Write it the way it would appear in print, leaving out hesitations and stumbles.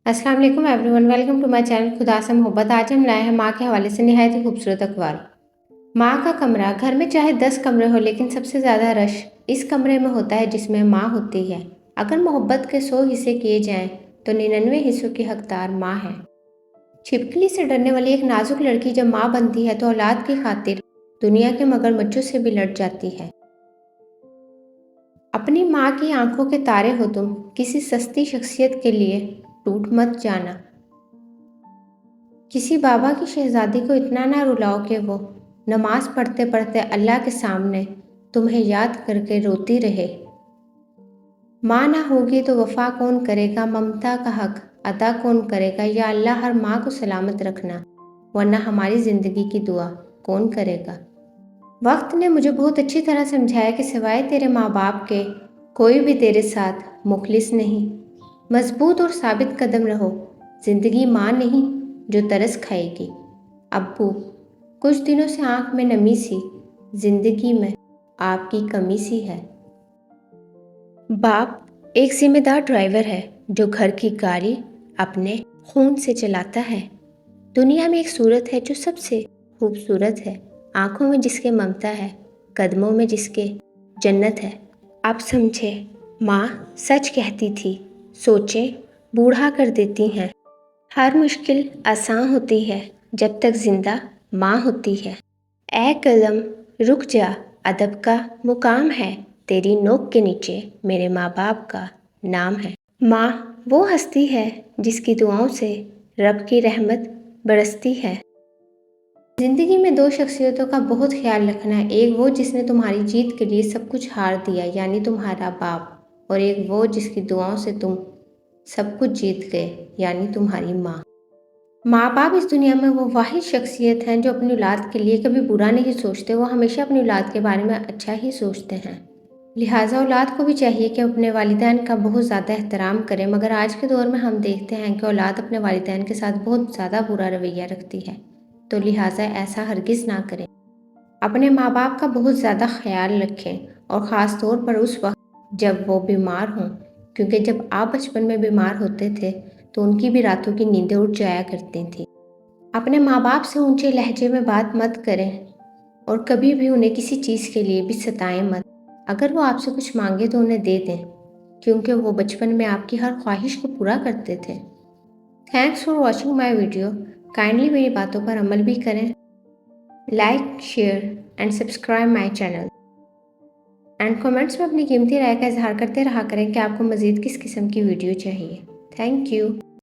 अस्सलाम वालेकुम everyone, welcome to my channel खुदा से मोहब्बत। आज हम लाए हैं माँ के हवाले से निहायत ही खूबसूरत अखबार। माँ का कमरा। घर में चाहे 10 कमरे हो, लेकिन सबसे ज़्यादा रश इस कमरे में होता है जिसमें माँ होती है। अगर मोहब्बत के 100 हिस्से किए जाएं तो 99 हिस्सों की हकदार माँ है। छिपकली से डरने वाली एक नाजुक लड़की जब माँ बनती है तो औलाद की खातिर दुनिया के मगरमच्छों से भी लड़ जाती है। अपनी माँ की आंखों के तारे हो तुम, किसी सस्ती शख्सियत के लिए टूट मत जाना। किसी बाबा की शहजादी को इतना ना रुलाओ कि वो नमाज पढ़ते पढ़ते अल्लाह के सामने तुम्हें याद करके रोती रहे। माँ ना होगी तो वफा कौन करेगा, ममता का हक अदा कौन करेगा। या अल्लाह हर माँ को सलामत रखना, वरना हमारी ज़िंदगी की दुआ कौन करेगा। वक्त ने मुझे बहुत अच्छी तरह समझाया कि सिवाय तेरे माँ बाप के कोई भी तेरे साथ मुखलिस नहीं। मजबूत और साबित कदम रहो, ज़िंदगी माँ नहीं जो तरस खाएगी। अब्बू, कुछ दिनों से आंख में नमी सी, ज़िंदगी में आपकी कमी सी है। बाप एक जिम्मेदार ड्राइवर है जो घर की गाड़ी अपने खून से चलाता है। दुनिया में एक सूरत है जो सबसे खूबसूरत है, आंखों में जिसके ममता है, कदमों में जिसके जन्नत है। आप समझे, माँ सच कहती थी, सोचें बूढ़ा कर देती हैं। हर मुश्किल आसान होती है जब तक जिंदा माँ होती है। ऐ कलम रुक जा, अदब का मुकाम है, तेरी नोक के नीचे मेरे माँ बाप का नाम है। माँ वो हस्ती है जिसकी दुआओं से रब की रहमत बरसती है। ज़िंदगी में 2 शख्सियतों का बहुत ख्याल रखना है। एक वो जिसने तुम्हारी जीत के लिए सब कुछ हार दिया, यानी तुम्हारा बाप, और एक वो जिसकी दुआओं से तुम सब कुछ जीत गए, यानी तुम्हारी माँ। माँ बाप इस दुनिया में वो वाहिद शख्सियत हैं जो अपनी औलाद के लिए कभी बुरा नहीं सोचते। वो हमेशा अपनी औलाद के बारे में अच्छा ही सोचते हैं। लिहाजा औलाद को भी चाहिए कि अपने वालिदैन का बहुत ज़्यादा एहतराम करें। मगर आज के दौर में हम देखते हैं कि औलाद अपने वालिदैन के साथ बहुत ज़्यादा बुरा रवैया रखती है, तो लिहाजा ऐसा हरगिज़ ना करें। अपने माँ बाप का बहुत ज़्यादा ख्याल रखें, और ख़ास तौर पर उस वक्त जब वो बीमार हों, क्योंकि जब आप बचपन में बीमार होते थे तो उनकी भी रातों की नींदें उड़ जाया करती थीं। अपने माँ बाप से ऊंचे लहजे में बात मत करें, और कभी भी उन्हें किसी चीज़ के लिए भी सताएं मत। अगर वो आपसे कुछ मांगे तो उन्हें दे दें, क्योंकि वो बचपन में आपकी हर ख्वाहिश को पूरा करते थे। Thanks for watching my video. Kindly मेरी बातों पर अमल भी करें। Like, share and subscribe my channel, and comments में अपनी कीमती राय का इजहार करते रहा करें कि आपको मज़ीद किस किस्म की वीडियो चाहिए। Thank you.